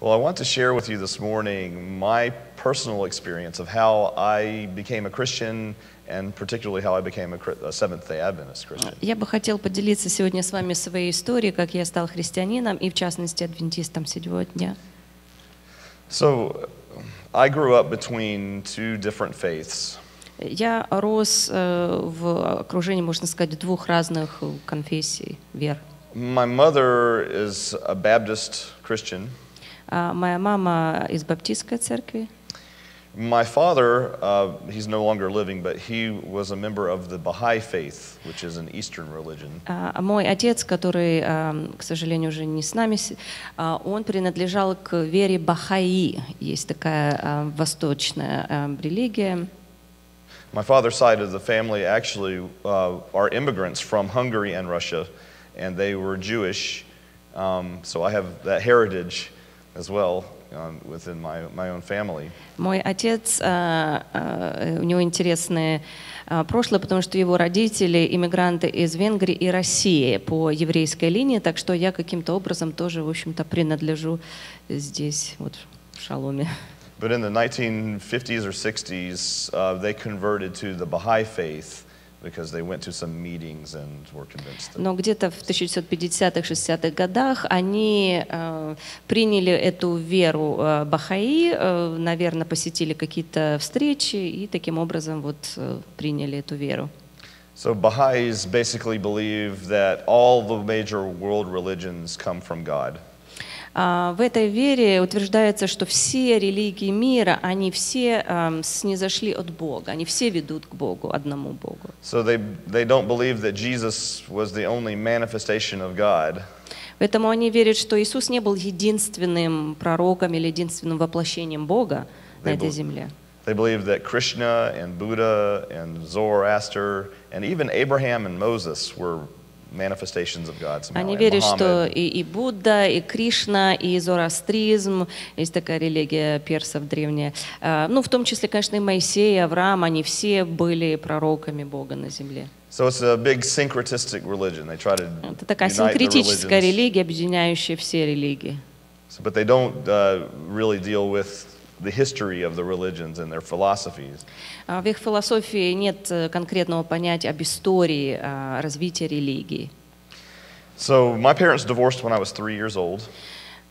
Well, I want to share with you this morning my personal experience of how I became a Christian and particularly how I became a Seventh-day Adventist Christian. Я бы хотел поделиться сегодня с вами своей историей, как я стал христианином и, в частности, адвентистом седьмого дня. So, I grew up between two different faiths. Я рос в окружении, можно сказать, двух разных конфессий, вер. My mother is a Baptist Christian. Моя мама из баптистской церкви. My father, he's no longer living, but he was a member of the Baha'i faith, which is an Eastern religion. Мой отец, который, к сожалению, уже не с нами, он принадлежал к вере Бахаи. Есть такая восточная религия. My father's side of the family actually are immigrants from Hungary and Russia, and they were Jewish, so I have that heritage as well within my own family. Мой отец, у него интересное прошлое, потому что его родители иммигранты из Венгрии и России по еврейской линии, так что я каким-то образом тоже, в общем-то, принадлежу здесь, вот в Шаломе. But in the 1950s or 60s, they converted to the Baha'i faith because they went to some meetings and were convinced. Но где-то в 1950-60-х годах они приняли эту веру Бахаи, наверное, посетили какие-то встречи и таким образом вот приняли эту веру. So Baha'is basically believe that all the major world religions come from God. В этой вере утверждается, что все религии мира, они все снизошли от Бога, они все ведут к Богу, одному Богу. So they don't believe that Jesus was the only manifestation of God. Поэтому они верят, что Иисус не был единственным пророком или единственным воплощением Бога на этой земле. They believe that Krishna and Buddha and Zoroaster and even Abraham and Moses were manifestations of God. Они верят, что и Будда, и Кришна, и зороастризм, есть такая религия персов древняя, ну, в том числе, конечно, и Моисей, и Авраам, они все были пророками Бога на земле. So it's a big syncretistic religion. They try to Это такая синкретическая религия, объединяющая все религии. But they don't really deal with the history of the religions and their philosophies. В их философии нет конкретного понятия об истории развития религии. So my parents divorced when I was 3 years old.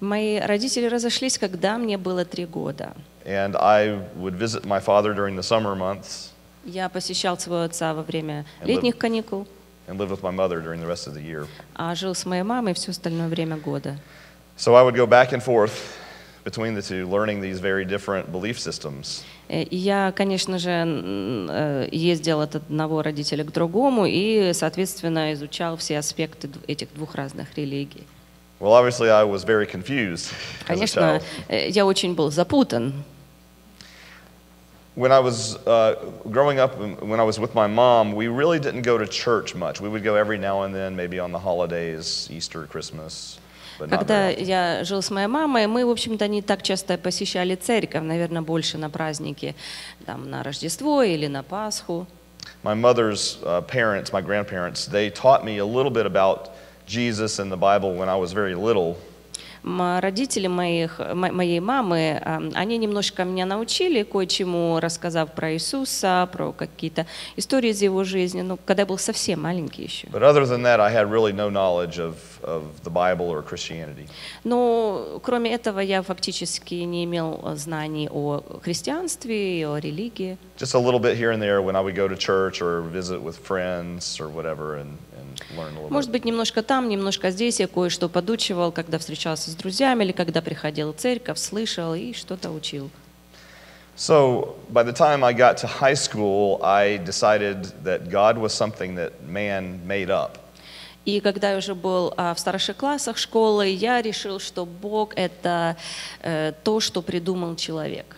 Мои родители разошлись, когда мне было 3 года. And I would visit my father during the summer months. Я посещал своего отца во время летних каникул. And lived with my mother during the rest of the year. А жил с моей мамой все остальное время года. So I would go back and forth between the two, learning these very different belief systems. Я, конечно же, ездил от одного родителя к другому и, соответственно, изучал все аспекты этих двух разных религий. Well, obviously, I was very confused. Конечно, я очень был запутан. When I was growing up, when I was with my mom, we really didn't go to church much. We would go every now and then, maybe on the holidays, Easter, Christmas. Когда я жил с моей мамой, мы, в общем-то, не так часто посещали церковь, наверное, больше на праздники, там, на Рождество или на Пасху. My mother's parents, my grandparents, they taught me a little bit about Jesus and the Bible when I was very little. Родители моей мамы, они немножко меня научили кое-чему, рассказав про Иисуса, про какие-то истории из его жизни, ну, когда я был совсем маленький еще. But other than that, I had really no knowledge of the Bible or Christianity. Но кроме этого я фактически не имел знаний о христианстве и о религии. Just a little bit here and there when I would go to church or visit with friends or whatever and learn a little bit. Может быть, немножко там, немножко здесь я кое-что подучивал, когда встречался с друзьями или когда приходил в церковь, слышал и что-то учил. So, by the time I got to high school, I decided that God was something that man made up. И когда я уже был в старших классах школы, я решил, что Бог — это то, что придумал человек.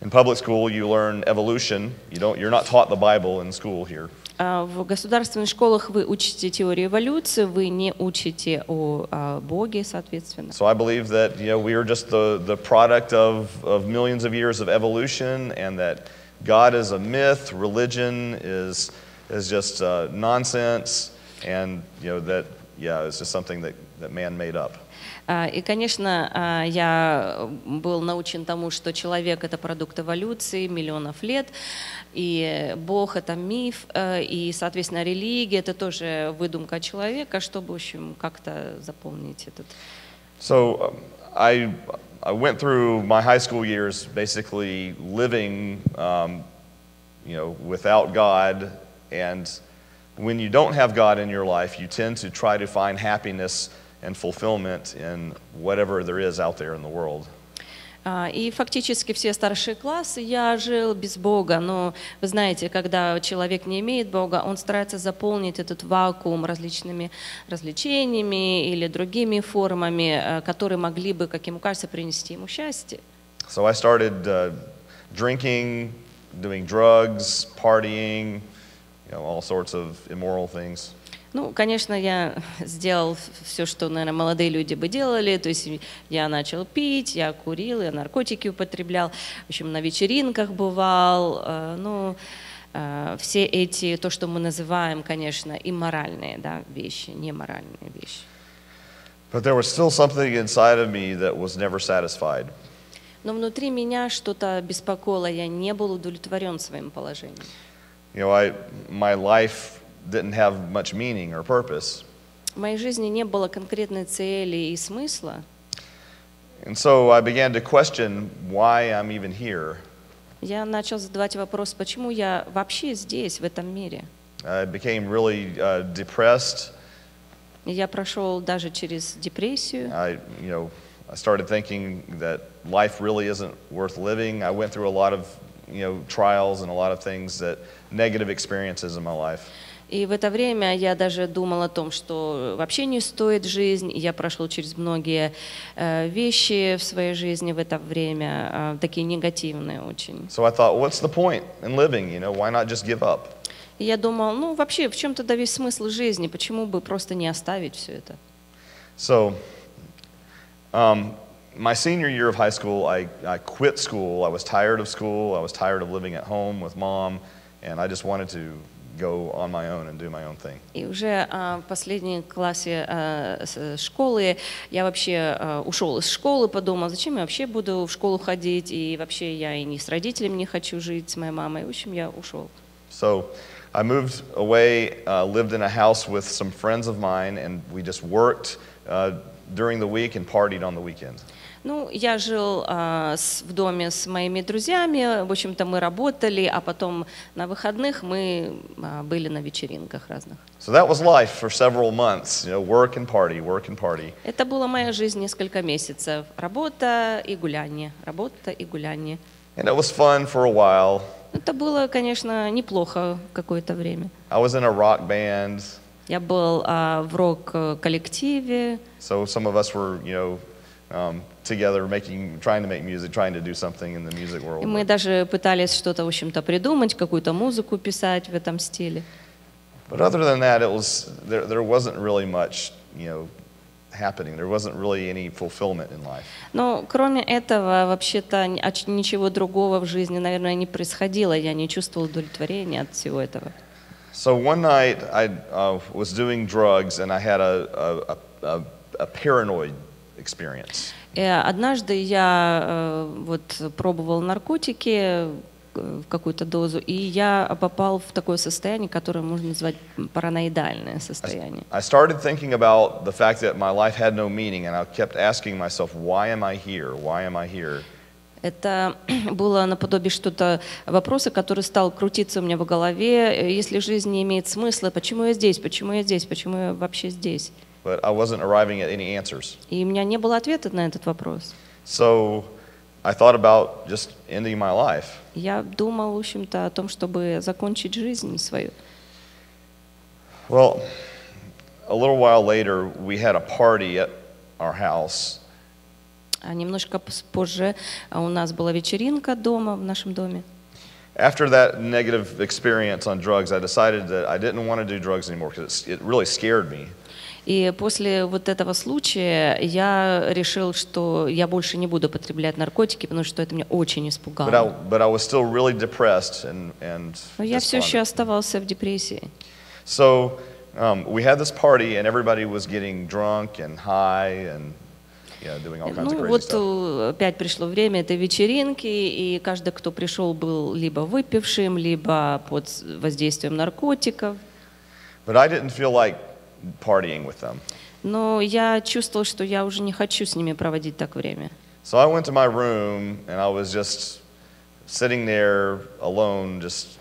In public school, you learn evolution. You're not taught the Bible in school here. В государственных школах вы учите теорию эволюции, вы не учите о Боге, соответственно. So I believe that we are just the product of millions of years of evolution, and that God is a myth, religion is just nonsense, and that yeah, it's just something that man made up. И, конечно, я был научен тому, что человек — это продукт эволюции миллионов лет, и Бог — это миф, и, соответственно, религия — это тоже выдумка человека, чтобы, в общем, как-то заполнить этот. So I went through my high school years basically living, without God, and when you don't have God in your life, you tend to try to find happiness and fulfillment in whatever there is out there in the world. И фактически все старшие классы я жил без Бога, но вы знаете, когда человек не имеет Бога, он старается заполнить этот вакуум различными развлечениями или другими формами, которые могли бы, как ему кажется, принести ему счастье. So I started drinking, doing drugs, partying, all sorts of immoral things. Ну, конечно, я сделал все, что, наверное, молодые люди бы делали. То есть я начал пить, я курил, я наркотики употреблял, в общем, на вечеринках бывал. Все эти, то, что мы называем, конечно, имморальные, да, вещи, неморальные вещи. But there was still something inside of me that was never satisfied. Но внутри меня что-то беспокоило, я не был удовлетворен своим положением. My life didn't have much meaning or purpose. В моей жизни не было конкретной цели и смысла. And so I began to question why I'm even here. Я начал задавать вопрос, почему я вообще здесь, в этом мире. I became really depressed. Я прошел даже через депрессию. I started thinking that life really isn't worth living. I went through a lot of, trials and a lot of things negative experiences in my life. И в это время я даже думал о том, что вообще не стоит жизнь. Я прошел через многие вещи в своей жизни в это время, такие негативные очень. So I thought, what's the point in living? Why not just give up? И я думал, вообще в чем тогда весь смысл жизни? Почему бы просто не оставить все это? So, my senior year of high school, I quit school. I was tired of school. I was tired of living at home with mom, and I just wanted to go on my own and do my own thing. И уже в последнем классе школы я вообще ушел из школы, подумал, зачем я вообще буду в школу ходить, и вообще я и не с родителями не хочу жить, с моей мамой. В общем, я ушел. So I moved away, lived in a house with some friends of mine, and we just worked during the week and partied on the weekend. Ну, я жил в доме с моими друзьями, в общем-то, мы работали, а потом на выходных мы были на вечеринках разных. So that was life for several months, work and party, work and party. Это была моя жизнь несколько месяцев. Работа и гуляние, работа и гуляние. And it was fun for a while. Это было, конечно, неплохо какое-то время. I was in a rock band. Я был в рок-коллективе. So some of us were, together trying to make music, trying to do something in the music world. И мы даже пытались что-то, в общем-то, придумать, какую-то музыку писать в этом стиле. But other than that, there wasn't really much, happening. There wasn't really any fulfillment in life. Но кроме этого, вообще-то ничего другого в жизни, наверное, не происходило. Я не чувствовал удовлетворения от всего этого. So one night I was doing drugs and I had a paranoid experience. Однажды я пробовал наркотики в какую-то дозу, и я попал в такое состояние, которое можно назвать параноидальное состояние. I started thinking about the fact that my life had no meaning, and I kept asking myself, why am I here? Why am I here? Это было наподобие что-то вопроса, который стал крутиться у меня в голове. Если жизнь не имеет смысла, почему я здесь? Почему я здесь? Почему я вообще здесь? But I wasn't arriving at any answers. И у меня не было ответа на этот вопрос. So I thought about just ending my life. Я думал, в общем-то, о том, чтобы закончить жизнь свою. Well, a little while later, we had a party at our house. А немножко позже у нас была вечеринка дома, в нашем доме. After that negative experience on drugs, I decided that I didn't want to do drugs anymore because it really scared me. И после вот этого случая я решил, что я больше не буду употреблять наркотики, потому что это меня очень испугало. But I was still really depressed and Но я все еще despondent. оставался в депрессии. So We had this party, and everybody was getting drunk and high and doing all kinds of Ну crazy вот stuff. опять пришло время этой вечеринки, и каждый, кто пришел, был либо выпившим, либо под воздействием наркотиков. But I didn't feel like partying with them. Но я чувствовал, что я уже не хочу с ними проводить так время. So I went to my room, and I was just sitting there alone, just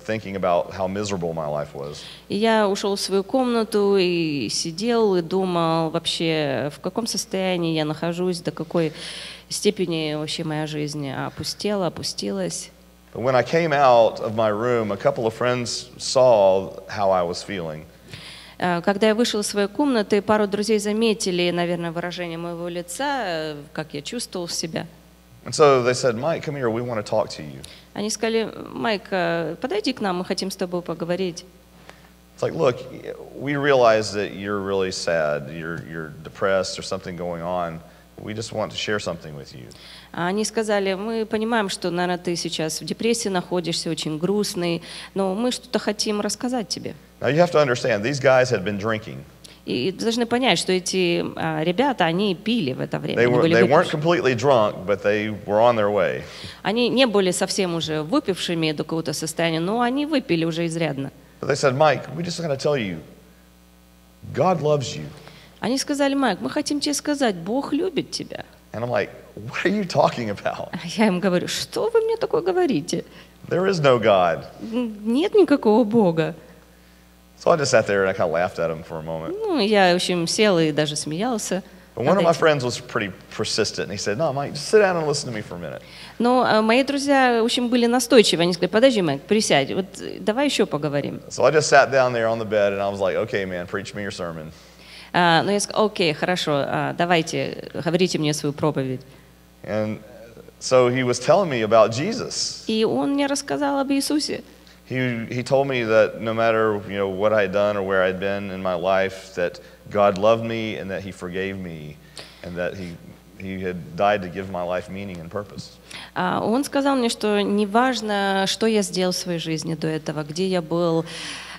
thinking about how miserable my life was. И я ушел в свою комнату и сидел и думал вообще, в каком состоянии я нахожусь, до какой степени вообще моя жизнь опустела, опустилась. But when I came out of my room, a couple of friends saw how I was feeling. Когда я вышел из своей комнаты, пару друзей заметили, наверное, выражение моего лица, как я чувствовал себя. And so they said, Mike, come here, we want to talk to you. Они сказали, Майк, подойди к нам, мы хотим с тобой поговорить. It's like, look, we realize that you're really sad, you're depressed, there's something going on. We just want to share something with you. Они сказали, мы понимаем, что, наверное, ты сейчас в депрессии находишься, очень грустный, но мы что-то хотим рассказать тебе. Now you have to understand, these guys had been drinking. И должны понять, что эти ребята, они пили в это время. They weren't completely drunk, but they were on their way. Они не были совсем уже выпившими до какого-то состояния, но они выпили уже изрядно. But they said, Mike, we just got to tell you, God loves you. Они сказали, Майк, мы хотим тебе сказать, Бог любит тебя. And I'm like, what are you talking about? Я им говорю, что вы мне такое говорите? There is no God. Нет никакого Бога. So I just sat there and I kind of laughed at him for a moment. Ну, я, в общем, сел и даже смеялся. But one of my friends was pretty persistent, and he said, no, Mike, just sit down and listen to me for a minute. Но мои друзья, в общем, были настойчивы. Они сказали, подожди, Майк, присядь, вот давай еще поговорим. So I just sat down there on the bed, and I was like, okay, man, preach me your sermon. Но я сказал, окей, хорошо, давайте, говорите мне свою проповедь. And so he was telling me about Jesus. И он мне рассказал об Иисусе. He told me that no matter what I had done or where I'd been in my life, that God loved me and that He forgave me, and that He had died to give my life meaning and purpose. Он сказал мне, что неважно, что я сделал в своей жизни до этого, где я был,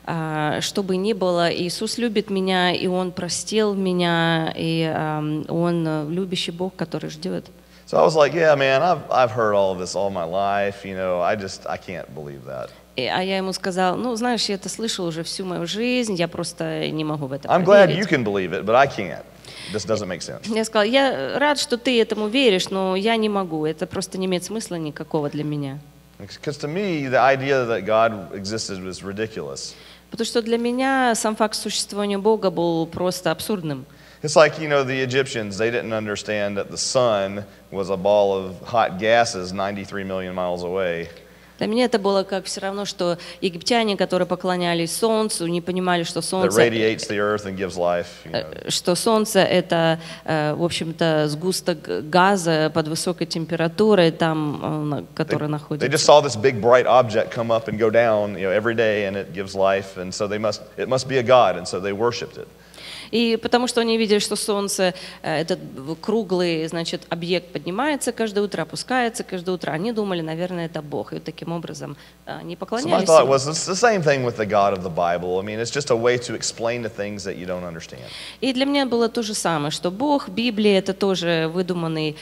что бы ни было, Иисус любит меня, и Он простил меня, и Он любящий Бог, который ждет. So I was like, yeah, man, I've heard all of this all my life. I can't believe that. А я ему сказал, ну, знаешь, я это слышал уже всю мою жизнь, я просто не могу в это I'm glad поверить. you can believe it, but I can't. This doesn't make sense. Я сказал, я рад, что ты этому веришь, но я не могу, это просто не имеет смысла никакого для меня. Because to me, the idea that God existed was ridiculous. Потому что для меня сам факт существования Бога был просто абсурдным. It's like, the Egyptians, they didn't understand that the sun was a ball of hot gases 93 million miles away. Для меня это было как все равно, что египтяне, которые поклонялись Солнцу, не понимали, что Солнце это, в общем-то, сгусток газа под высокой температурой, там, который находится. They just saw this big bright object come up and go down, every day, and it gives life, and so it must be a god, and so they worshipped it. И потому что они видели, что Солнце, этот круглый, значит, объект поднимается каждое утро, опускается каждое утро. Они думали, наверное, это Бог. И вот таким образом они поклонялись So my thought ему. was, it's the same thing with the God of the Bible. I mean, it's just a way to explain the things that you don't understand. И для меня было то же самое, что Бог, Библия — это тоже выдуманный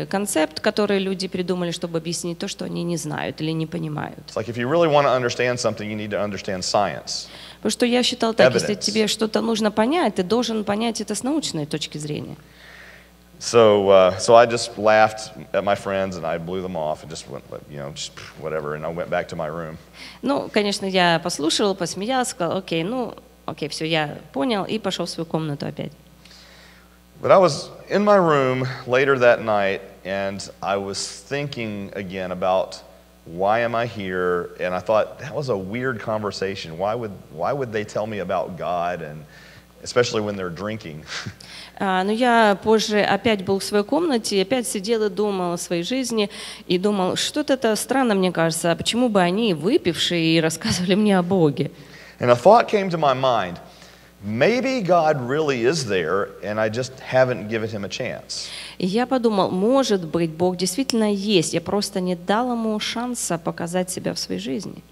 концепт, который люди придумали, чтобы объяснить то, что они не знают или не понимают. It's like if you really want to understand something, you need to understand science. Потому что я считал так, если тебе что-то нужно понять, ты должен понять это с научной точки зрения. So I just laughed at my friends and I blew them off and just went, just whatever, and I went back to my room. Ну, конечно, я послушал, посмеялся, сказал, окей, все, я понял, и пошел в свою комнату опять. But I was in my room later that night and I was thinking again about why am I here? And I thought that was a weird conversation. Why would they tell me about God, and especially when they're drinking? Но я позже опять был в своей комнате, опять сидел и думал о своей жизни, и думал, что-то это странно, мне кажется, а почему бы они, выпившие, и рассказывали мне о Боге? And a thought came to my mind. Maybe God really is there, and I just haven't given him a chance. И я подумал, может быть, Бог действительно есть, я просто не дал ему шанса показать себя в своей жизни.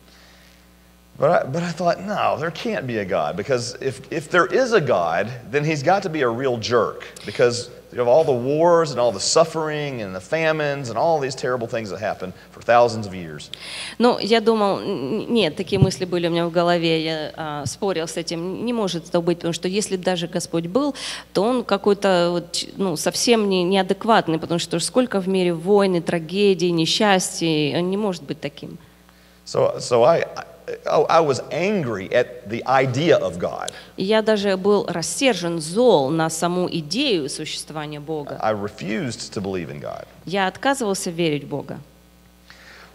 But I thought, no, there can't be a God, because if there is a God, then he's got to be a real jerk, because you have all the wars and all the suffering and the famines and all these terrible things that happen for thousands of years. Ну, я думал, нет, такие мысли были у меня в голове, я спорил с этим, не может это быть, потому что если бы даже Господь был, то он какой-то вот, ну, совсем неадекватный, потому что сколько в мире войн, трагедий, несчастий, он не может быть таким. So I was angry at the idea of God. И я даже был рассержен, зол на саму идею существования Бога. I refused to believe in God. Я отказывался верить в Бога.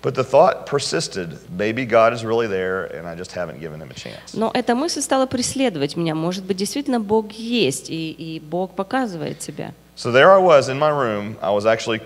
But the thought persisted, maybe God is really there, and I just haven't given him a chance. Но эта мысль стала преследовать меня. Может быть, действительно Бог есть, и Бог показывает себя. So there I was in my room. I was actually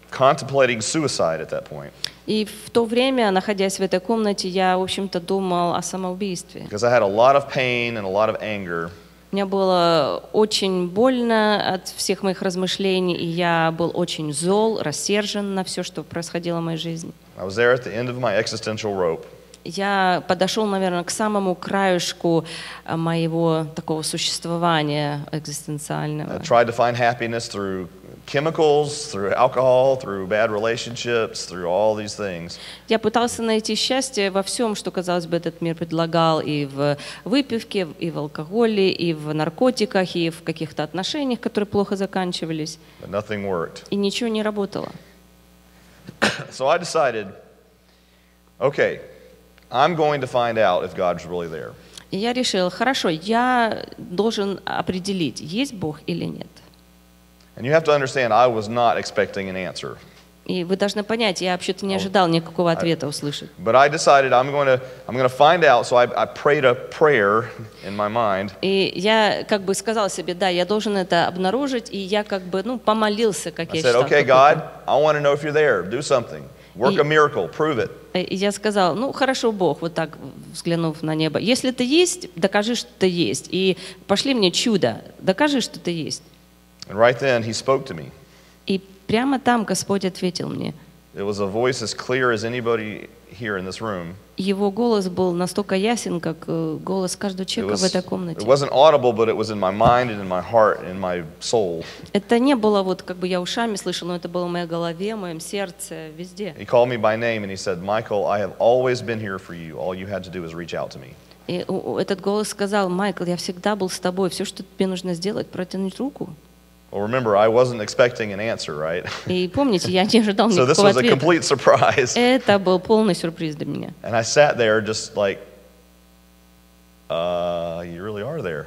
contemplating suicide at that point. И в то время, находясь в этой комнате, я, в общем-то, думал о самоубийстве. Because I had a lot of pain and a lot of anger. Мне было очень больно от всех моих размышлений, и я был очень зол, рассержен на все, что происходило в моей жизни. I was there at the end of my existential rope. Я подошел, наверное, к самому краешку моего такого существования экзистенциального. I tried to find happiness through chemicals, through alcohol, through bad relationships, through all these things. Я пытался найти счастье во всем, что, казалось бы, этот мир предлагал, и в выпивке, и в алкоголе, и в наркотиках, и в каких-то отношениях, которые плохо заканчивались. But nothing worked. И ничего не работало. So I decided, okay, I'm going to find out if God's really there. И я решил, хорошо, я должен определить, есть Бог или нет. And you have to understand, I was not expecting an answer. И вы должны понять, я вообще-то не ожидал никакого ответа услышать. But I decided I'm going to find out, so I prayed a prayer in my mind. И я как бы сказал себе, да, я должен это обнаружить, и я как бы, ну, помолился, как I я said, считал. okay, God, I want to know if you're there. Do something. Work a miracle. Prove it. И я сказал, ну, хорошо, Бог, вот так, взглянув на небо, если ты есть, докажи, что ты есть. И пошли мне чудо, докажи, что ты есть. And right then, he spoke to me. И прямо там Господь ответил мне. It was a voice as clear as anybody here in this room. Его голос был настолько ясен, как голос каждого человека в этой комнате. It wasn't audible, but it was in my mind and in my heart and in my soul. Это не было вот как бы я ушами слышал, но это было в моей голове, в моем сердце, везде. He called me by name and he said, Michael, I have always been here for you. All you had to do is reach out to me. И этот голос сказал, Майкл, я всегда был с тобой, все, что тебе нужно сделать, протянуть руку. Well, remember, I wasn't expecting an answer, right? И помните, я не ожидал So this никакого was a ответа. complete surprise. Это был полный сюрприз для меня. And I sat there just like, you really are there.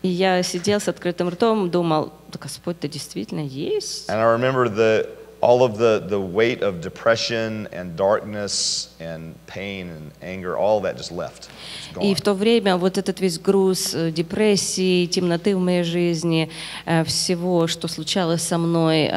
И я сидел с открытым ртом, думал, да Господь-то действительно есть. And I remember all of the weight of depression and darkness and pain and anger, all that just left. It's И gone. в то время вот этот весь груз депрессии, темноты в моей жизни, всего, что случалось со мной,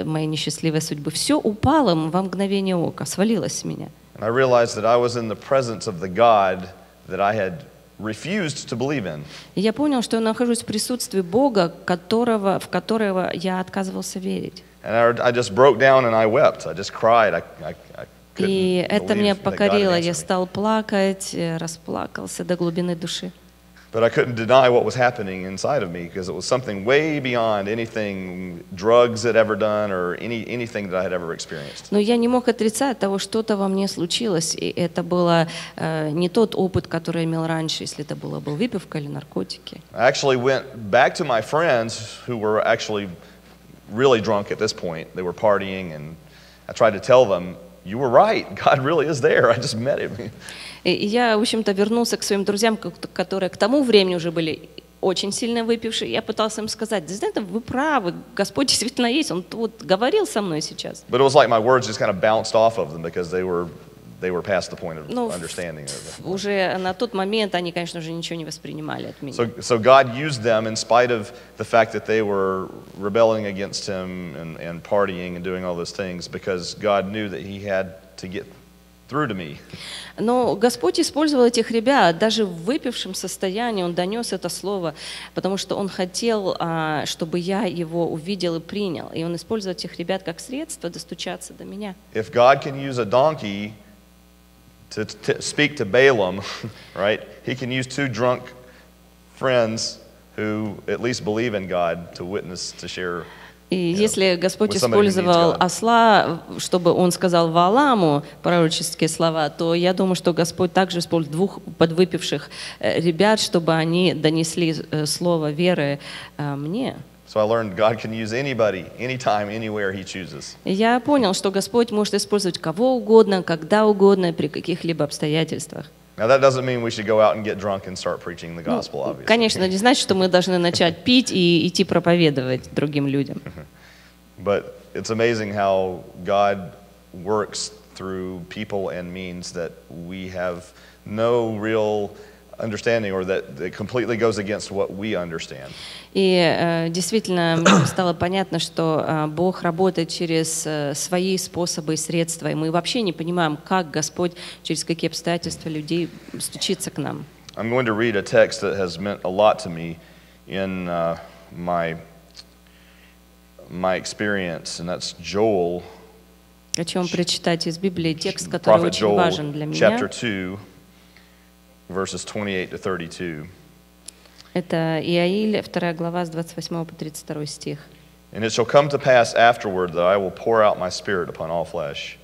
моей несчастливой судьбы, все упало во мгновение ока, свалилось с меня. And I realized that I was in the presence of the God that I had refused to believe in. И я понял, что я нахожусь в присутствии Бога, в которого я отказывался верить. And I just broke down and I wept. I just cried. I couldn't И это меня believe that God had покорило, я answered me. стал плакать, расплакался до глубины души. But I couldn't deny what was happening inside of me because it was something way beyond anything drugs had ever done or anything that I had ever experienced. Но я не мог отрицать того, что-то во мне случилось, и это было не тот опыт, который я имел раньше, если это была бы выпивка или наркотики. I actually went back to my friends who were actually really drunk at this point. They were partying, and I tried to tell them, you were right, God really is there, I just met him. И я, в общем-то, вернулся к своим друзьям, которые к тому времени уже были очень сильно выпившие. Я пытался им сказать, да знаете, вы правы, Господь действительно есть, Он вот говорил со мной сейчас. But it was like my words just kind of bounced off of them because they were past the point of understanding it. Уже на тот момент они, конечно же, ничего не воспринимали от меня. So God used them in spite of the fact that they were rebelling against Him and partying and doing all those things because God knew that He had to get through to me. Но Господь использовал этих ребят, даже в выпившем состоянии Он донес это слово, потому что Он хотел, чтобы я его увидел и принял. И Он использовал этих ребят как средство достучаться до меня. If God can use a donkey to speak to Balaam, right? He can use two drunk friends who at least believe in God to witness, to share. И если Господь with somebody who needs использовал God. осла, чтобы он сказал Вааламу пророческие слова, то я думаю, что Господь также использует двух подвыпивших ребят, чтобы они донесли слово веры мне. So I learned God can use anybody, anytime, anywhere He chooses. И я понял, что Господь может использовать кого угодно, когда угодно, при каких-либо обстоятельствах. Now that doesn't mean we should go out and get drunk and start preaching the gospel, obviously. Конечно, не значит, что мы должны начать пить и идти проповедовать другим людям. But it's amazing how God works through people and means that we have no real understanding, or that it completely goes against what we understand. И действительно мне стало понятно, что Бог работает через свои способы и средства, и мы вообще не понимаем, как Господь через какие обстоятельства людей стучится к нам. I'm going to read a text that has meant a lot to me in my experience, and that's Joel. Хочу вам прочитать из Библии текст, который Prophet очень важен для Joel, меня. chapter 2, verses 28 to 32. Это Иаиль, 2 глава, с 28 по 32 стих. And it shall come to pass afterward that I will pour out my spirit upon all flesh.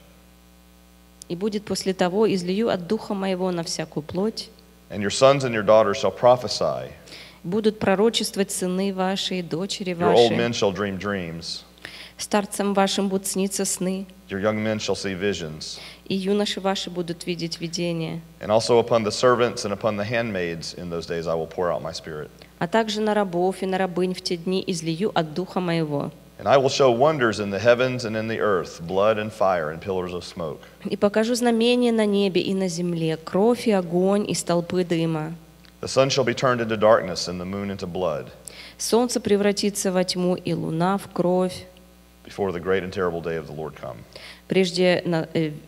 «И будет после того, излию от Духа Моего на всякую плоть, And your sons and your daughters shall prophesy. будут пророчествовать сыны ваши и дочери Your old men ваши, shall dream dreams. старцам вашим будут сниться сны, Your young men shall see visions. и юноши ваши будут видеть видения. And also upon the servants and upon the handmaids in those days I will pour out my spirit. А также на рабов и на рабынь в те дни излию от Духа Моего. And I will show wonders in the heavens and in the earth, blood and fire and pillars of smoke. И покажу знамения на небе и на земле, кровь и огонь и столпы дыма. The sun shall be turned into darkness and the moon into blood Солнце превратится во тьму и луна в кровь, before the great and terrible day of the Lord come. прежде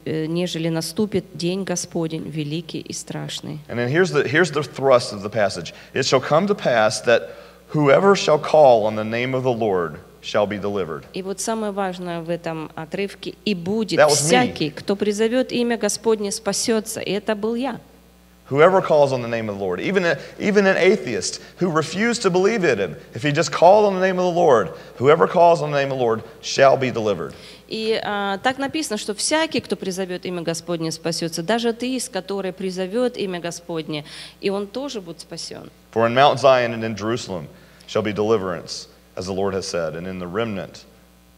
нежели наступит день Господень, великий и страшный». And then here's the thrust of the passage. It shall come to pass that whoever shall call on the name of the Lord shall be delivered. И вот самое важное в этом отрывке: «И будет That was me. всякий, кто призовет имя Господне, спасется». И это был я. Whoever calls on the name of the Lord, even an atheist who refused to believe in Him, if he just called on the name of the Lord, whoever calls on the name of the Lord shall be delivered. И так написано, что всякий, кто призовет имя Господне, спасется. Даже атеист, который призовет имя Господне, и он тоже будет спасен. For in Mount Zion and in Jerusalem shall be deliverance, as the Lord has said, and in the remnant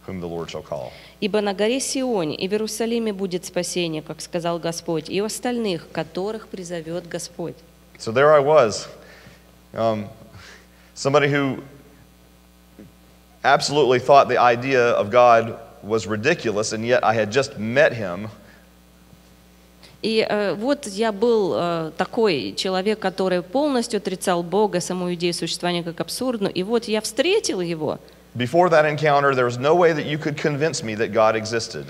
whom the Lord shall call. «Ибо на горе Сионе и в Иерусалиме будет спасение, как сказал Господь, и у остальных, которых призовет Господь». So there I was, somebody who absolutely thought the idea of God was ridiculous, and yet I had just met Him. И вот я был такой человек, который полностью отрицал Бога, саму идею существования как абсурдную, и вот я встретил Его. Before that encounter, there was no way that you could convince me that God existed.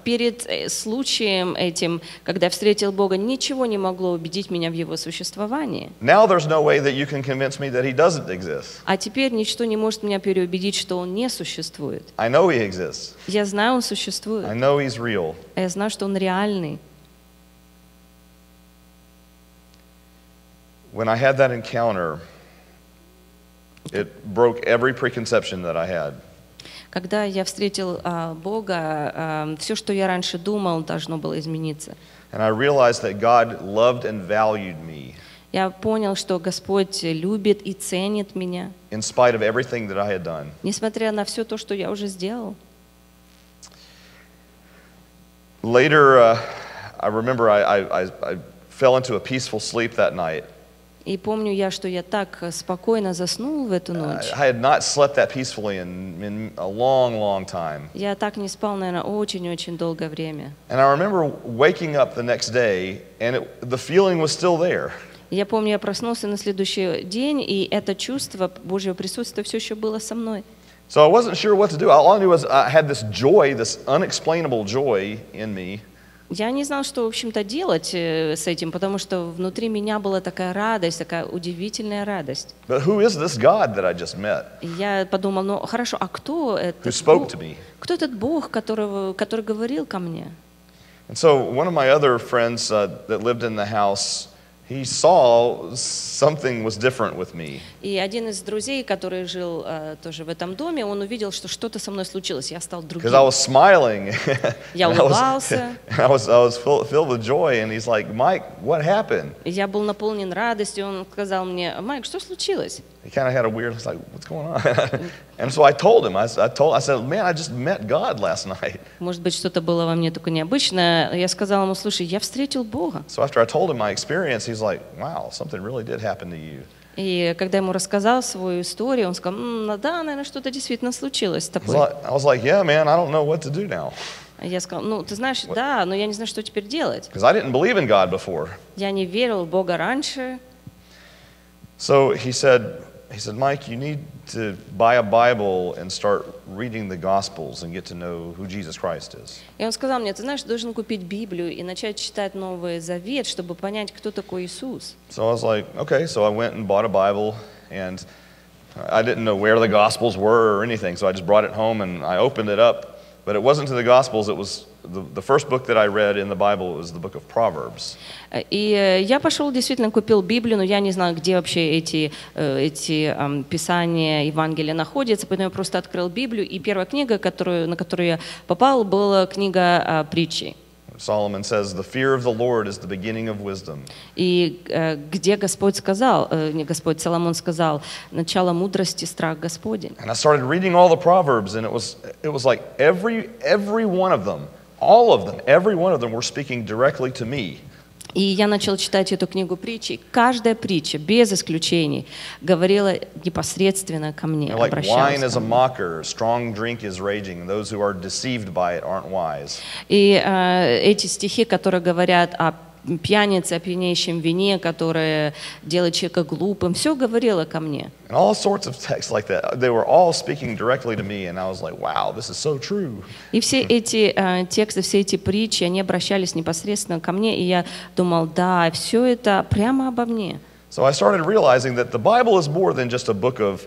Перед случаем этим, когда я встретил Бога, ничего не могло убедить меня в Его существовании. Now there's no way that you can convince me that He doesn't exist. А теперь ничто не может меня переубедить, что Он не существует. I know He exists. Я знаю, Он существует. I know He's real. А я знаю, что Он реальный. When I had that encounter, it broke every preconception that I had. Когда я встретил Бога, все, что я раньше думал, должно было измениться. And I realized that God loved and valued me Я понял, что Господь любит и ценит меня, in spite of everything that I had done. несмотря на все то, что я уже сделал. Later, I remember I fell into a peaceful sleep that night. И помню я, что я так спокойно заснул в эту ночь. I had not slept that peacefully in a long, long time. Я так не спал, наверное, очень-очень долгое время. And I remember waking up the next day, and the feeling was still there. Я помню, я проснулся на следующий день, и это чувство Божьего присутствия все еще было со мной. So I wasn't sure what to do. All I knew was I had this joy, this unexplainable joy in me. Я не знал, что, в общем-то, делать с этим, потому что внутри меня была такая радость, такая удивительная радость. But who is this God that I just met? И я подумал, ну хорошо, а кто Who этот spoke Бог? to me? Кто этот Бог, который говорил ко мне? And so one of my other friends that lived in the house, he saw something was different with me. И один из друзей, который жил тоже в этом доме, он увидел, что что-то со мной случилось, я стал другим. Because I was smiling. Я улыбался. I was filled with joy, and he's like, "Mike, what happened?" Я был наполнен радостью, он сказал мне: Майк, что случилось? He kind of had a weird, like, what's going on? And so I told him, I said, man, I just met God last night. Может быть, что-то было во мне такое необычное. Я сказал ему: слушай, я встретил Бога. So after I told him my experience, he's like, wow, something really did happen to you. И когда ему рассказал свою историю, он сказал: да, наверное, что-то действительно случилось с тобой. I was like, yeah, man, I don't know what to do now. Я сказал: ну, ты знаешь, да, но я не знаю, что теперь делать. Because I didn't believe in God before. Я не верил в Бога раньше. So he said, Mike, you need to buy a Bible and start reading the Gospels and get to know who Jesus Christ is. И он сказал мне: ты знаешь, ты должен купить Библию и начать читать Новый Завет, чтобы понять, кто такой Иисус. So I was like, okay, so I went and bought a Bible, and I didn't know where the Gospels were or anything, so I just brought it home and I opened it up, but it wasn't to the Gospels, it was the first book that I read in the Bible was the book of Proverbs. И я пошел, действительно купил Библию, но я не знаю, где вообще эти писания, Евангелия находятся, поэтому я просто открыл Библию, и первая книга, на которую я попал, была книга Притчи. Solomon says, "The fear of the Lord is the beginning of wisdom." И где Господь сказал, не Господь, Соломон сказал: начало мудрости — страх Господень. And I started reading all the Proverbs, and it was like every one of them, all of them, every one of them were speaking directly to me. И я начал читать эту книгу притчи. Каждая притча, без исключений, говорила непосредственно ко мне, Like обращалась wine is ко a мне. mocker, strong drink is raging, and those who are deceived by it aren't wise. И эти стихи, которые говорят о пьянице, о пьянящем вине, которое делает человека глупым, все говорило ко мне. And all sorts of texts like that. They were all speaking directly to me, and I was like, wow, this is so true. И все эти тексты, все эти притчи, они обращались непосредственно ко мне, и я думал: да, все это прямо обо мне. So I started realizing that the Bible is more than just a book of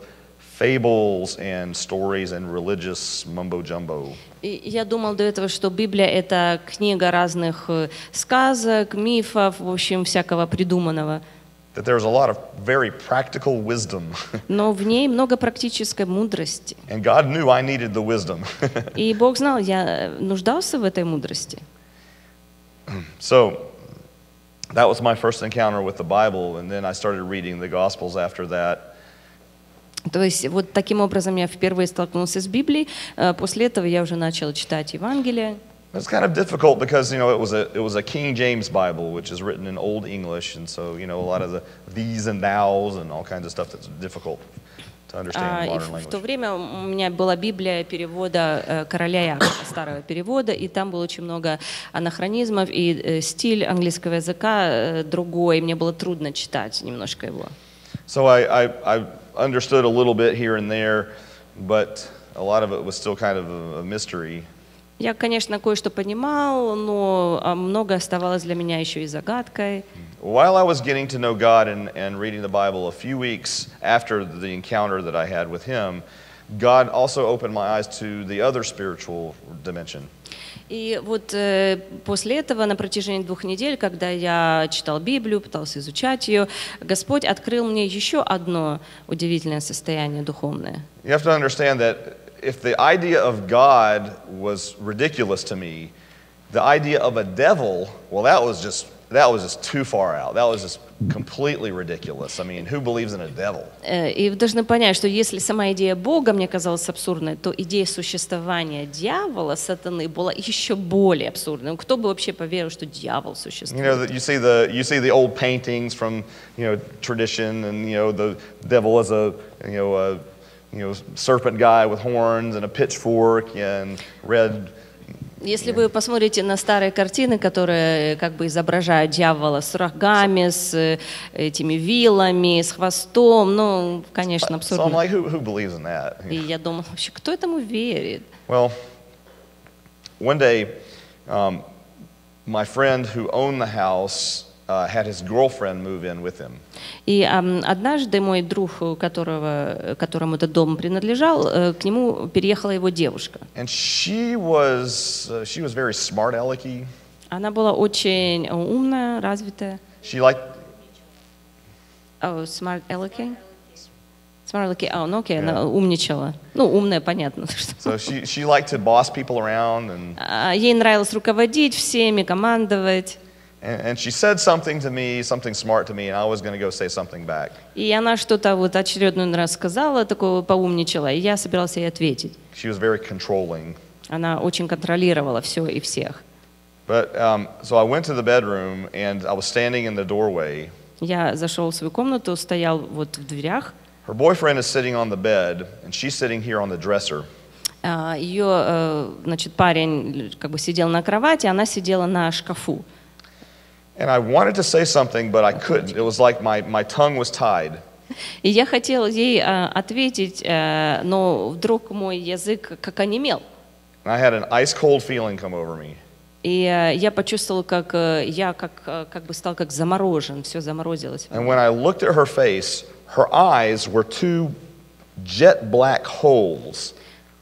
fables and stories and religious mumbo-jumbo. И я думал до этого, что Библия — это книга разных сказок, мифов, в общем, всякого придуманного. That there's a lot of very practical wisdom. Но в ней много практической мудрости. And God knew I needed the wisdom. И Бог знал, я нуждался в этой мудрости. So that was my first encounter with the Bible, and then I started reading the Gospels after that. То есть вот таким образом я впервые столкнулся с Библией. После этого я уже начал читать Евангелие. It's kind of difficult because, you know, it was a King James Bible, which is written in Old English, and so, you know, a lot of the these and thous and all kinds of stuff that's difficult to understand in modern В language. то время у меня была Библия перевода короля Якова, старого перевода, и там было очень много анахронизмов, и стиль английского языка другой, мне было трудно читать немножко его. So I understood a little bit here and there, but a lot of it was still kind of a mystery. Я, конечно, кое-что понимал, но много оставалось для меня еще и загадкой. While I was getting to know God and reading the Bible, a few weeks after the encounter that I had with Him, God also opened my eyes to the other spiritual dimension. И вот после этого, на протяжении 2 недель, когда я читал Библию, пытался изучать ее, Господь открыл мне еще одно удивительное состояние духовное. You have to understand that if the idea of God was ridiculous to me, the idea of a devil, well, that was just too far out. That was just completely ridiculous. I mean, who believes in a devil? И вы должны понять, что если сама идея Бога мне казалась абсурдной, то идея существования дьявола, сатаны, была еще более абсурдной. Ну, кто бы вообще поверил, что дьявол существует? You know, you see the old paintings from, you know, tradition, and, you know, the devil as a serpent guy with horns and a pitchfork and red. Если вы посмотрите на старые картины, которые как бы изображают дьявола с рогами, с этими вилами, с хвостом, ну, конечно, So I'm абсурдно. like, who believes in that? И я думала, вообще, кто этому верит? Well, one day, my friend who owned the house had his girlfriend move in with him. И однажды мой друг, которому этот дом принадлежал, к нему переехала его девушка. And she was very smart alecky. Она была очень умная, развитая. She liked, Oh, smart alecky? Smart alecky. Ну окей, Yeah. она умничала. Ну, умная, понятно. so she liked to boss people around, and Ей нравилось руководить всеми, командовать. and she said something to me, something smart to me, and I was going to go say something back. И она что-то вот очередной раз сказала, такого поумничала, и я собирался ей ответить. She was very controlling. Она очень контролировала все и всех. But so I went to the bedroom, and I was standing in the doorway. Я зашел в свою комнату, стоял вот в дверях. Her boyfriend is sitting on the bed, and she's sitting here on the dresser. Ее, значит, парень как бы сидел на кровати, она сидела на шкафу. And I wanted to say something, but I couldn't. It was like my tongue was tied. И я хотела ей ответить, но вдруг мой язык как онемел. And I had an ice-cold feeling come over me. И я почувствовала, как я как бы стал как заморожен, все заморозилось. And when I looked at her face, her eyes were two jet black holes.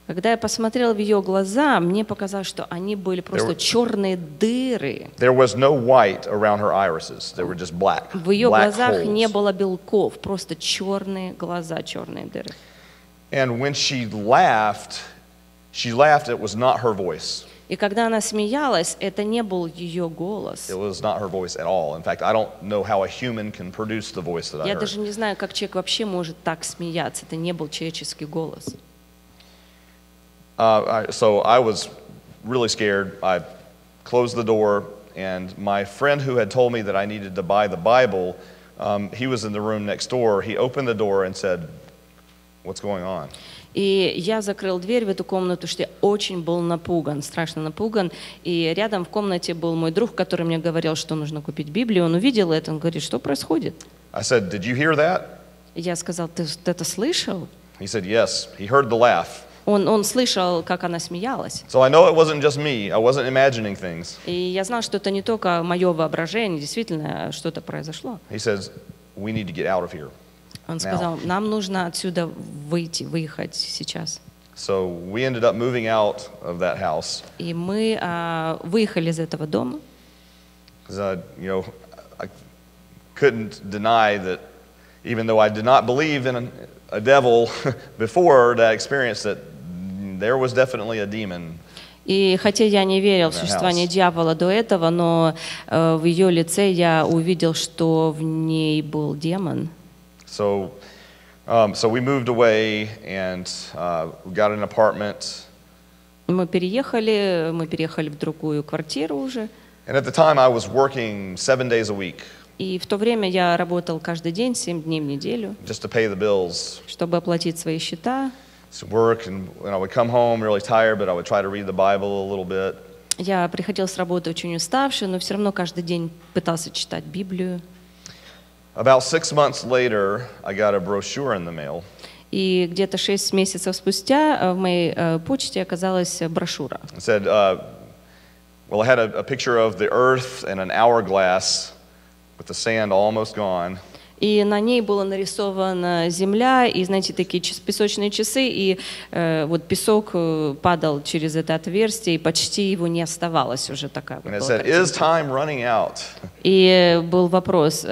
Когда я посмотрела в ее глаза, мне показалось, что они были просто черные дыры. There was no white around her irises. They were just black. В ее Black глазах holes. не было белков, просто черные глаза, черные дыры. And when she laughed, it was not her voice. И когда она смеялась, это не был ее голос. It was not her voice at all. In fact, I don't know how a human can produce the voice that I Я heard. даже не знаю, как человек вообще может так смеяться. Это не был человеческий голос. So I was really scared. I closed the door, and my friend who had told me that I needed to buy the Bible, he was in the room next door. He opened the door and said, "What's going on?" И я закрыл дверь в эту комнату, что я очень был напуган, страшно напуган. И рядом в комнате был мой друг, который мне говорил, что нужно купить Библию. Он увидел это, он говорит, что происходит? I said, "Did you hear that?" И я сказал, ты это слышал? He said, "Yes." He heard the laugh. Он слышал, как она смеялась. So I know it wasn't just me. I wasn't imagining things. И я знал, что это не только мое воображение, действительно что-то произошло. He says, "We need to get out of here." Он сказал, нам нужно отсюда выехать сейчас. So we ended up moving out of that house. И мы выехали из этого дома. Because I couldn't deny that, even though I did not believe in a devil before that experience, that there was definitely a demon. И хотя я не верил в существование дьявола до этого, но в ее лице я увидел, что в ней был демон. So we moved away and we got an apartment. Мы переехали в другую квартиру уже. And at the time I was working 7 days a week. И в то время я работал каждый день, 7 дней в неделю, Just to pay the bills. чтобы оплатить свои счета. So work, and I would come home really tired, but I would try to read the Bible a little bit. Я приходил с работы очень уставший, но все равно каждый день пытался читать Библию. About 6 months later, I got a brochure in the mail. И где-то 6 месяцев спустя в моей почте оказалась брошюра. It said, well, I had a picture of the earth and an hourglass with the sand almost gone. И на ней была нарисована земля, и, знаете, такие песочные часы, и вот песок падал через это отверстие, и почти его не оставалось уже такая вот And it была said, "Is картинка. time running out?" И был вопрос,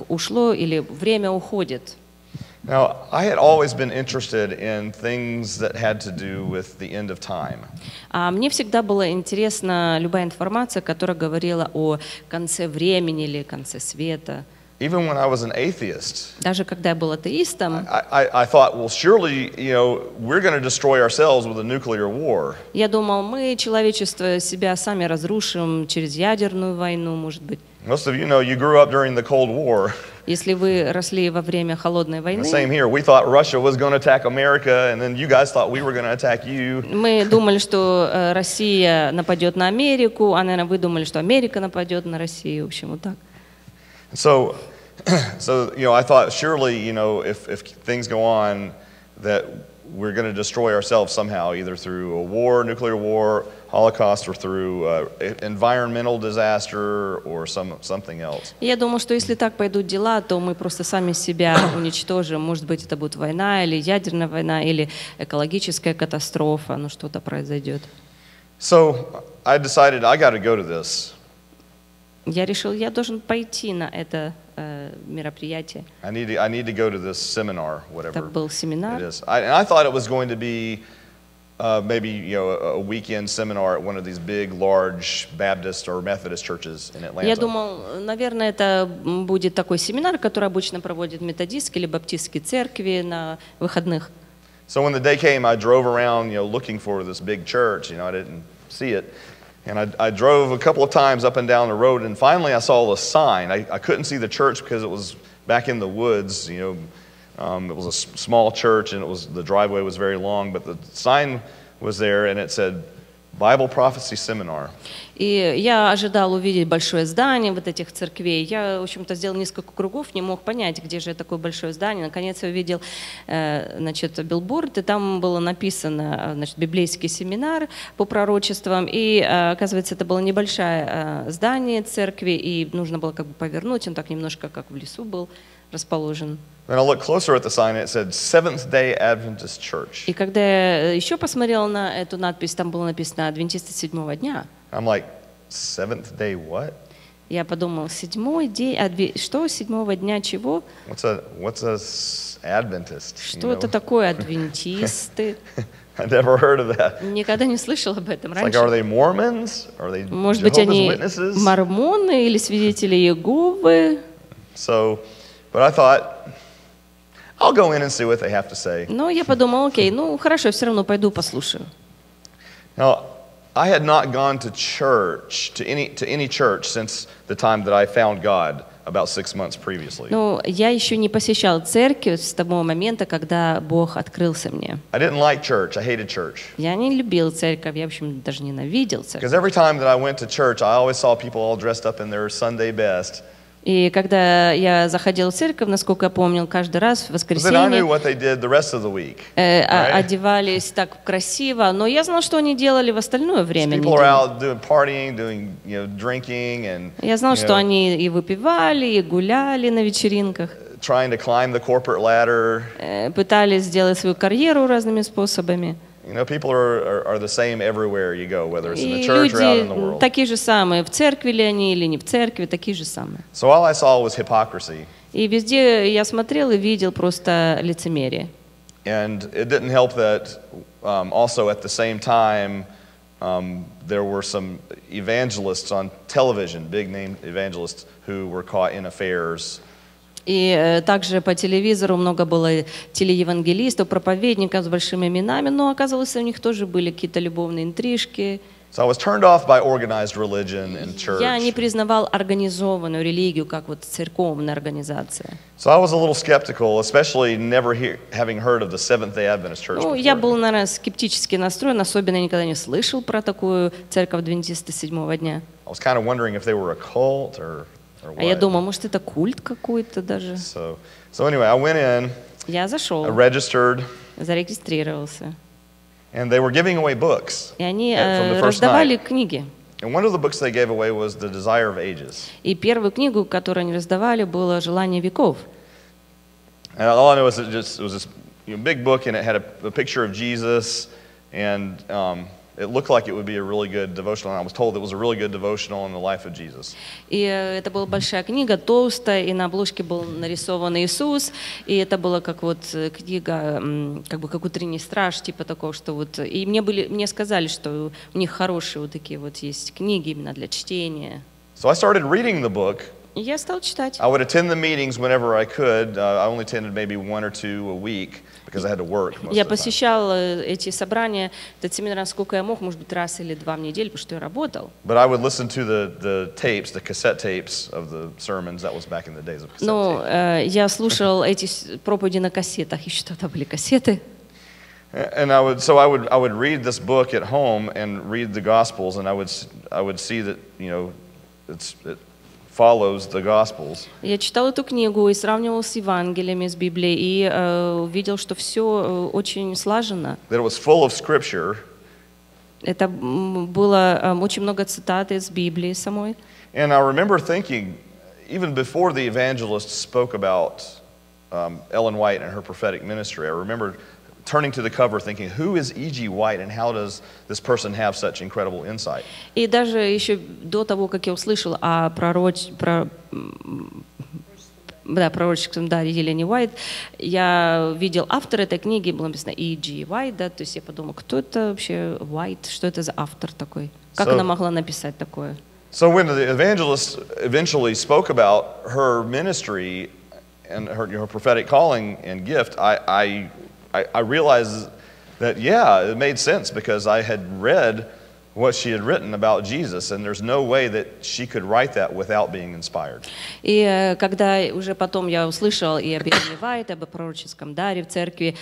ушло или время уходит. Now, I had always been interested in things that had to do with the end of time. А мне всегда была интересна любая информация, которая говорила о конце времени или конце света. Even when I was an atheist, Даже когда я был атеистом, I thought, well, surely, we're going to destroy ourselves with a nuclear war. я думал, мы, человечество, себя сами разрушим через ядерную войну, может быть. Most of you know you grew up during the Cold War. Если вы росли во время холодной The same войны, here. We thought Russia was going to attack America, and then you guys thought we were going to attack you. мы думали, что Россия нападет на Америку, а, наверное, вы думали, что Америка нападет на Россию, в общем, вот так. So I thought surely, if things go on, that we're going to destroy ourselves somehow, either through a war, nuclear war, Holocaust, or through environmental disaster or something else. Я думаю, что если так пойдут дела, то мы просто сами себя уничтожим. Может быть, это будет война, или ядерная война, или экологическая катастрофа, ну что-то произойдет. So I decided I got to go to this. Я решил, я должен пойти на это мероприятие. I need to go to this seminar, whatever Это был it семинар. is. And I thought it was going to be maybe a weekend seminar at one of these big, large Baptist or Methodist churches in Atlanta. Я думал, наверное, это будет такой семинар, который обычно проводят методистские или баптистские церкви на выходных. So when the day came, I drove around, looking for this big church. I didn't see it. And I drove a couple of times up and down the road, and finally I saw the sign. I couldn't see the church because it was back in the woods. It was a small church, and the driveway was very long, but the sign was there, and it said, Bible Prophecy Seminar. И я ожидал увидеть большое здание вот этих церквей. Я, в общем-то, сделал несколько кругов, не мог понять, где же такое большое здание. Наконец я увидел, билборд, и там было написано, библейский семинар по пророчествам. И, оказывается, это было небольшое здание церкви, и нужно было как бы повернуть. Он так немножко как в лесу был расположен. Then I looked closer at the sign, and it said Seventh-day Adventist Church. И когда я еще посмотрел на эту надпись, там было написано «Адвентисты седьмого дня». I'm like, seventh day what? Я подумал, седьмой день, что седьмого дня чего? What's a Adventist? Что это такое адвентисты? I never heard of that. Никогда не слышал об этом It's like, раньше. are they Mormons? Are they Может быть, Jehovah's они Witnesses? мормоны или свидетели Иеговы? So, but I thought, I'll go in and see what they have to say. Но я подумал, окей, хорошо, все равно пойду послушаю. Now, I had not gone to church, to any church since the time that I found God about 6 months previously. Но я еще не посещал церковь с того момента, когда Бог открылся мне. I didn't like church. I hated church. Я не любил церковь, я, в общем, даже ненавидел церковь. Because every time that I went to church, I always saw people all dressed up in their Sunday best. И когда я заходил в церковь, насколько я помнил, каждый раз в воскресенье одевались так красиво, но я знал, что они делали в остальное время недели. Я знал, что они и выпивали, и гуляли на вечеринках, пытались сделать свою карьеру разными способами. People are the same everywhere you go, whether it's in the И church or out in the люди world. такие же самые, в церкви ли они или не в церкви, такие же самые. So all I saw was hypocrisy. И везде я смотрел и видел просто лицемерие. And it didn't help that also at the same time there were some evangelists on television, big name evangelists who were caught in affairs. И также по телевизору много было телеевангелистов, проповедников с большими именами, но оказалось, у них тоже были какие-то любовные интрижки. So I was turned off by organized religion and church. Я не признавал организованную религию как вот церковная организация. So I was a little skeptical, especially never having heard of the Seventh-day Adventist Church before. Я был, наверное, скептически настроен, особенно никогда не слышал про такую церковь адвентиста седьмого дня. I was kind of wondering if they were a cult or А я думал, может, это культ какой-то даже. So anyway, I went in. Я зашел, I registered. Зарегистрировался. And they were giving away books. И они from the first раздавали night. книги. And one of the books they gave away was The Desire of Ages. И первую книгу, которую они раздавали, было «Желание веков». And all I know is it was this big book, and it had a picture of Jesus, and it looked like it would be a really good devotional. And I was told it was a really good devotional on the life of Jesus. И это была большая книга, толстая, и на обложке был нарисован Иисус, и это была как вот книга, как бы как утренний страж, типа такого, что вот. И мне сказали, что у них хорошие вот такие вот есть книги именно для чтения. So I started reading the book. И я стал читать. I would attend the meetings whenever I could. I only attended maybe 1 or 2 a week because I had to work most Я of the time. посещал эти собрания, этот семинар, сколько я мог, может быть, раз или два в неделю, потому что я работал. But I would listen to the tapes, the cassette tapes of the sermons. That was back in the days of cassette Ну, tapes. я слушал эти проповеди на кассетах, еще тогда были кассеты. And I would read this book at home and read the Gospels, and I would see that it follows the Gospels. Я читал эту книгу и сравнивал с Евангелиями, с Библией, и увидел, что все очень слаженно. That it was full of scripture. Это было очень много цитат из Библии самой. And I remember thinking, even before the evangelist spoke about Ellen White and her prophetic ministry, I remember turning to the cover thinking, who is E.G. White and how does this person have such incredible insight? И даже еще до того, как я услышал о пророческом даре Елене Уайт, я видел автора этой книги, было написано E.G. White, да, то есть я подумала, кто это вообще White, что это за автор такой? Как она могла написать такое? So when the evangelist eventually spoke about her ministry and her prophetic calling and gift, I realized that, yeah, it made sense because I had read what she had written about Jesus, and there's no way that she could write that without being inspired. И когда уже потом я услышал и об Елене Уайт, об пророческом даре в церкви,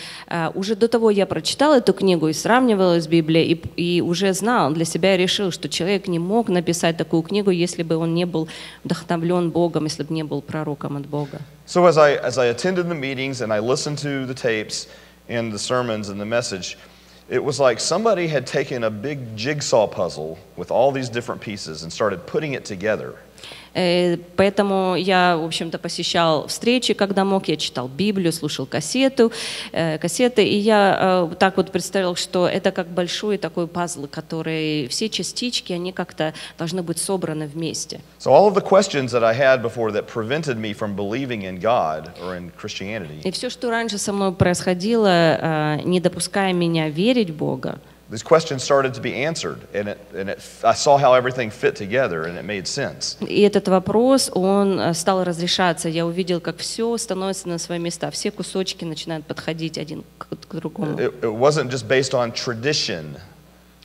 уже до того я прочитал эту книгу и сравнивал с Библией, и уже знал, для себя решил, что человек не мог написать такую книгу, если бы он не был вдохновлен Богом, если бы не был пророком от Бога. So as I attended the meetings and I listened to the tapes and the sermons and the message, it was like somebody had taken a big jigsaw puzzle with all these different pieces and started putting it together. Поэтому я, в общем-то, посещал встречи, когда мог, я читал Библию, слушал кассеты, и я так вот представлял, что это как большой такой пазл, который все частички, они как-то должны быть собраны вместе. So all of the questions that I had before that prevented me from believing in God or in Christianity. И все, что раньше со мной происходило, не допуская меня верить в Бога, These questions started to be answered, and I saw how everything fit together, and it made sense. И этот вопрос, он стал разрешаться. Я увидел, как все становится на свои места. Все кусочки начинают подходить один к другому. It wasn't just based on tradition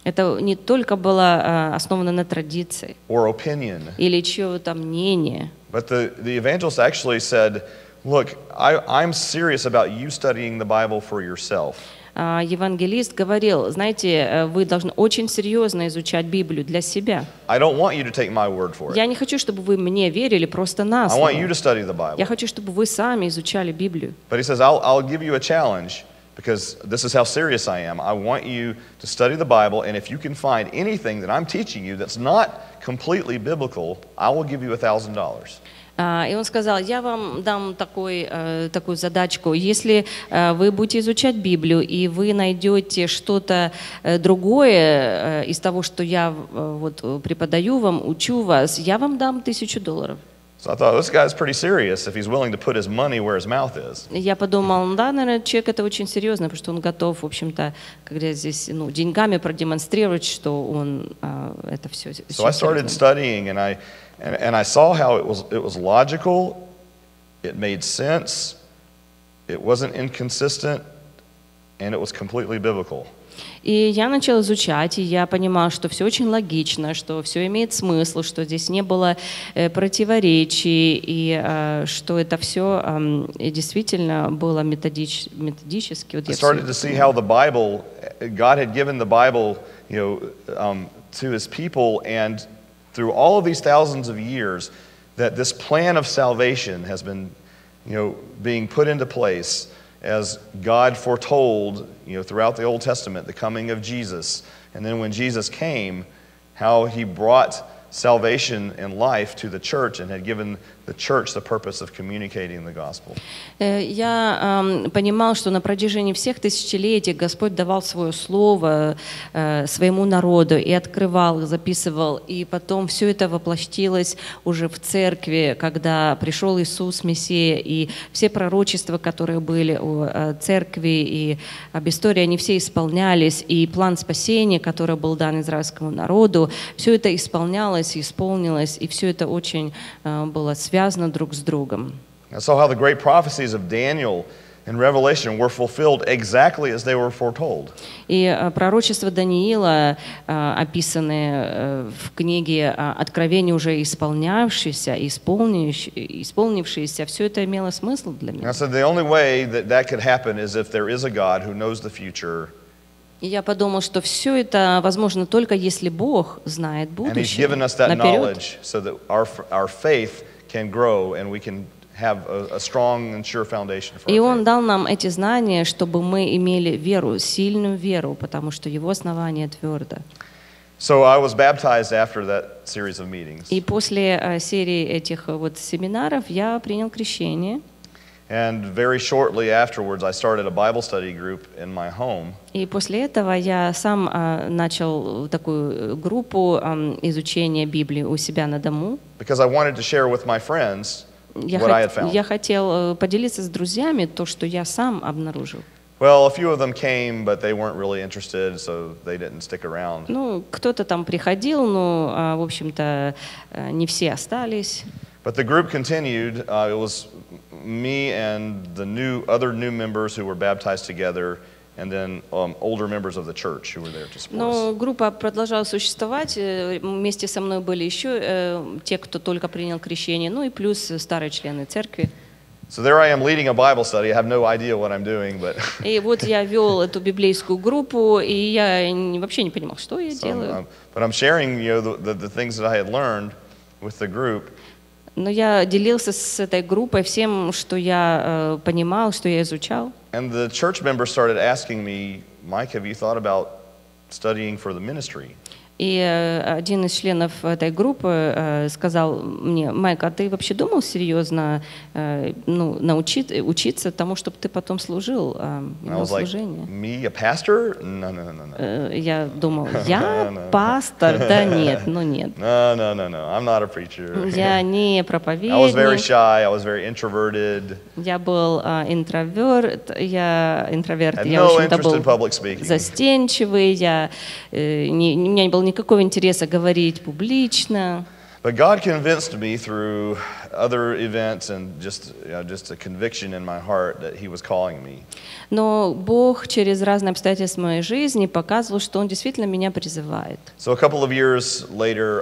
Это не только было основано на традиции or opinion, или чье-то мнение. but the evangelist actually said, "Look, I'm serious about you studying the Bible for yourself." Евангелист говорил, знаете, вы должны очень серьезно изучать Библию для себя. I don't want you to take my word for it. Я не хочу, чтобы вы мне верили просто на I want you слово. to study the Bible. Я хочу, чтобы вы сами изучали Библию. But he says, I'll give you a challenge because this is how serious I am. I want you to study the Bible, and if you can find anything that I'm teaching you that's not completely biblical, I will give you $1,000. И он сказал, я вам дам такую задачку. Если вы будете изучать Библию, и вы найдете что-то другое из того, что я вот преподаю вам, учу вас, я вам дам $1000. So I thought, this guy's pretty serious if he's willing to put his money where his mouth is. Я подумал, да, наверное, человек это очень серьезно, потому что он готов, в общем-то, когда здесь, деньгами продемонстрировать, что он это все. So I started studying, and I saw how it was logical, it made sense, it wasn't inconsistent, and it was completely biblical. И я начал изучать, и я понимал, что все очень логично, что все имеет смысл, что здесь не было противоречий, и что это все действительно было методически. I started to see how the Bible, God had given the Bible, to His people, and through all of these thousands of years, that this plan of salvation has been, being put into place. As God foretold, throughout the Old Testament, the coming of Jesus. And then when Jesus came, how He brought salvation and life to the church and had given the church the purpose of communicating the gospel. Я понимал, что на протяжении всех тысячелетий Господь давал свое слово своему народу и открывал, записывал, и потом все это воплотилось уже в церкви, когда пришел Иисус Мессия, и все пророчества, которые были о церкви и об истории, они все исполнялись, и план спасения, который был дан израильскому народу, все это исполнялось, исполнилось, и все это очень было связано друг с другом. I saw how the great prophecies of Daniel and Revelation were fulfilled exactly as they were foretold. И пророчества Даниила, описанные в книге Откровения, уже исполнявшиеся, исполнившиеся, все это имело смысл для меня. I said the only way that could happen is if there is a God who knows the future. И я подумал, что все это возможно только если Бог знает And He's будущее given us that наперед. knowledge so that our faith can grow and we can have a strong and sure foundation for И our Он faith. дал нам эти знания, чтобы мы имели веру, сильную веру, потому что Его основание твердо. So I was baptized after that series of meetings. И после серии этих вот семинаров я принял крещение. And very shortly afterwards, I started a Bible study group in my home. И после этого я сам начал такую группу изучения Библии у себя на дому. Because I wanted to share with my friends what I had found. Я хотел поделиться с друзьями то, что я сам обнаружил. Well, a few of them came, but they weren't really interested, so they didn't stick around. Ну, кто-то там приходил, но, в общем-то, не все остались. But the group continued. It was me and the other new members who were baptized together, and then older members of the church who were there to support us. Но группа продолжала существовать. Вместе со мной были еще те, кто только принял крещение, ну и плюс старые члены церкви. So there I am leading a Bible study. I have no idea what I'm doing, but. И вот я вел эту библейскую группу, и я вообще не понимал, что я делаю. But I'm sharing, the things that I had learned with the group. Но я делился с этой группой всем, что я понимал, что я изучал. And the church members started asking me, Mike, have you thought about studying for the ministry? И один из членов этой группы сказал мне: Майк, а ты вообще думал серьезно учиться тому, чтобы ты потом служил, имел служение? Me, a pastor? No. Я думал, я пастор? Да нет, нет. No, I'm not a preacher. Я не проповедник. I was very shy, I was very introverted. Я был интроверт, я no очень-то был speaking. застенчивый, у меня не было никакого интереса говорить публично. But God convinced me through other events and just a conviction in my heart that He was calling me. Но Бог через разные обстоятельства моей жизни показывал, что Он действительно меня призывает. So a couple of years later,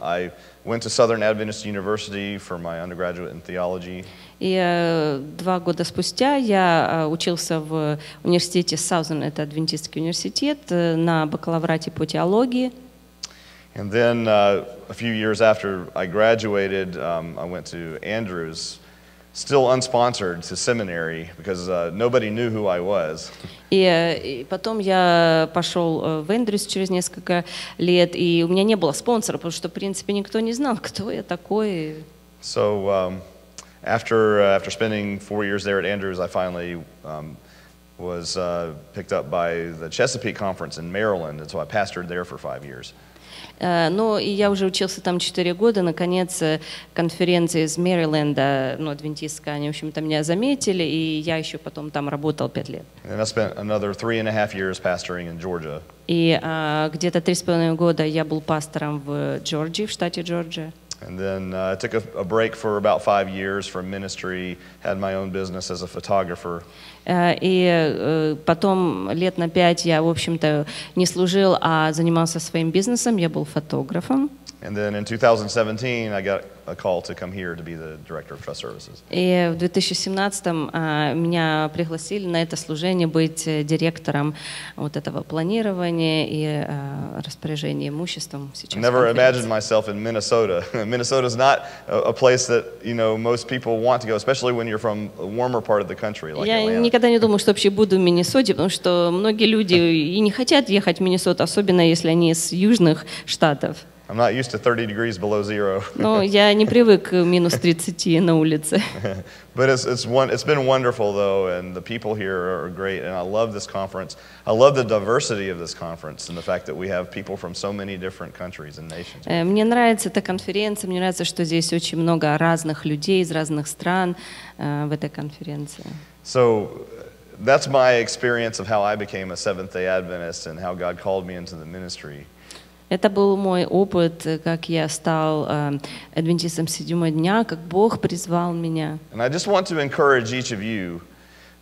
I went to Southern Adventist University for my undergraduate in theology. И 2 года спустя я учился в университете Southern, это адвентистский университет, на бакалаврате по теологии. And then a few years after I graduated, I went to Andrews, still unsponsored, to seminary because nobody knew who I was. И потом я пошел в Эндрюс через несколько лет, и у меня не было спонсора, потому что, в принципе, никто не знал, кто я такой. So after spending 4 years there at Andrews, I finally was picked up by the Chesapeake Conference in Maryland, and so I pastored there for 5 years. Но и я уже учился там 4 года, наконец конференция из Мэриленда, адвентистская, они, в общем-то, меня заметили, и я еще потом там работал 5 лет. And I spent another 3.5 years pastoring in Georgia. И где-то 3,5 года я был пастором в Джорджии, в штате Джорджия. And then I took a break for about 5 years from ministry, had my own business as a photographer. И потом лет на 5 я, в общем-то, не служил, а занимался своим бизнесом, я был фотографом. And then in 2017, I got a call to come here to be the director of trust services. И в 2017-м меня пригласили на это служение быть директором вот этого планирования и распоряжения имуществом. Сейчас Never imagined myself in Minnesota. Minnesota is not a place that most people want to go, especially when you're from a warmer part of the country like Я Atlanta. никогда не думал, что вообще буду в Миннесоте, потому что многие люди и не хотят ехать в Миннесоту, особенно если они из южных штатов. I'm not used to 30 degrees below zero. Но я не привык к минус 30 на улице. But it's been wonderful though, and the people here are great, and I love this conference. I love the diversity of this conference and the fact that we have people from so many different countries and nations. Мне нравится эта конференция, мне нравится, что здесь очень много разных людей из разных стран в этой конференции. So that's my experience of how I became a Seventh-day Adventist and how God called me into the ministry. Это был мой опыт, как я стал адвентистом седьмого дня, как Бог призвал меня. And I just want to encourage each of you,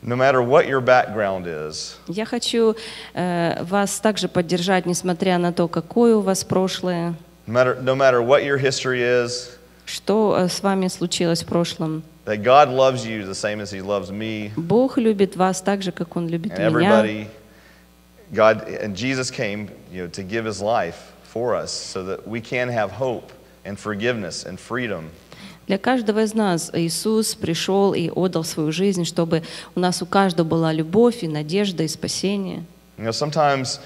no matter what your background is. Я хочу вас также поддержать, несмотря на то, какое у вас прошлое. No matter what your history is. Что с вами случилось в прошлом. That God loves you the same as He loves me. Бог любит вас так же, как Он любит меня. Everybody, God and Jesus came, to give His life for us, so that we can have hope and forgiveness and freedom. Для каждого из нас Иисус пришел и отдал свою жизнь, чтобы у нас у каждого была любовь и надежда и спасение. Sometimes,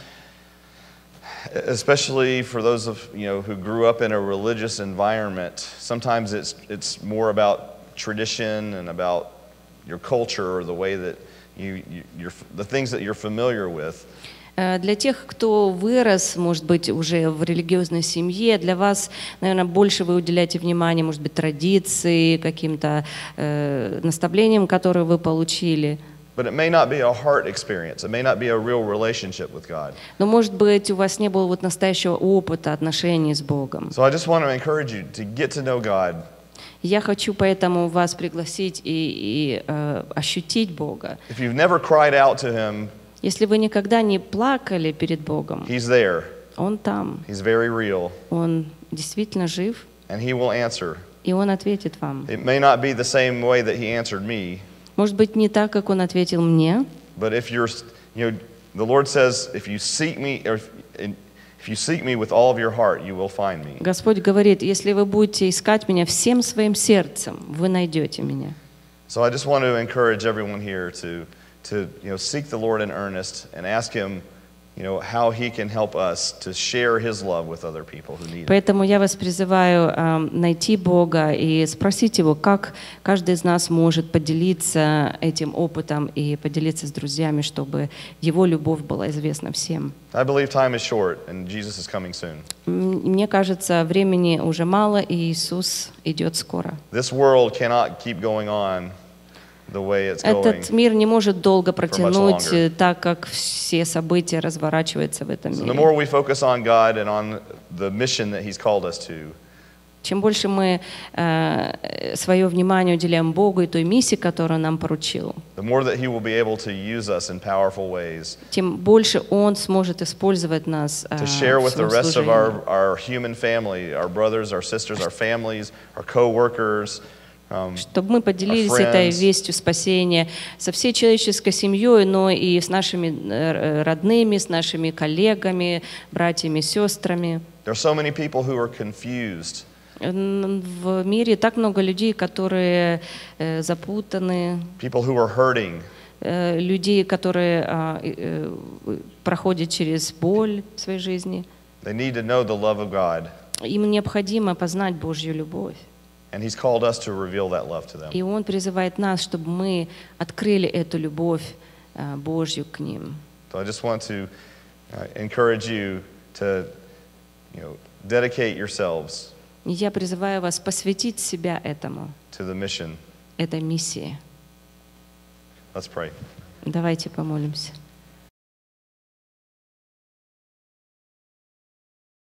especially for those of who grew up in a religious environment, sometimes it's more about tradition and about your culture or the way that the things that you're familiar with. Для тех, кто вырос, может быть, уже в религиозной семье, для вас, наверное, больше вы уделяете внимание, может быть, традиции, каким-то наставлениям, которые вы получили. But it may not be a heart experience. It may not be a real relationship with God. Но, может быть, у вас не было вот настоящего опыта отношений с Богом. So I just want to encourage you to get to know God. Я хочу поэтому вас пригласить и ощутить Бога. If you've never cried out to Him, Если вы никогда не плакали перед Богом, He's there. Он там, He's very real. Он действительно жив, And He will answer. и Он ответит вам. It may not be the same way that He answered me. Может быть, не так, как Он ответил мне, But if you're, the Lord says, if you seek me, or if you seek me with all of your heart, you will find me. Господь говорит, если вы будете искать Меня всем своим сердцем, вы найдете Меня. So I just want to encourage everyone here to seek the Lord in earnest and ask Him, how He can help us to share His love with other people who need it. Поэтому я вас призываю найти Бога и спросить Его, как каждый из нас может поделиться этим опытом и поделиться с друзьями, чтобы Его любовь была известна всем. I believe time is short and Jesus is coming soon. Мне кажется, времени уже мало, и Иисус идет скоро. This world cannot keep going on the way it's going. Этот мир не может долго much протянуть, longer. так как все события разворачиваются в этом So the мире. more we focus on God and on the mission that He's called us to, Чем больше мы свое внимание уделяем Богу и той миссии, которую Он нам поручил, the more that He will be able to use us in powerful ways тем больше Он сможет использовать нас to в share with the своем rest of служении. our human family, our brothers, our sisters, our families, our co-workers, Чтобы мы поделились our этой friends. вестью спасения со всей человеческой семьей, но и с нашими родными, с нашими коллегами, братьями, сестрами. There are so many people who are confused. В мире так много людей, которые запутаны, People who are hurting. людей, которые проходят через боль в своей жизни. They need to know the love of God. Им необходимо познать Божью любовь. And He's called us to reveal that love to them. И Он призывает нас, чтобы мы открыли эту любовь Божью к ним. So I just want to encourage you to, dedicate yourselves И я призываю вас посвятить себя этому, to the mission. этой миссии. Let's pray. Давайте помолимся.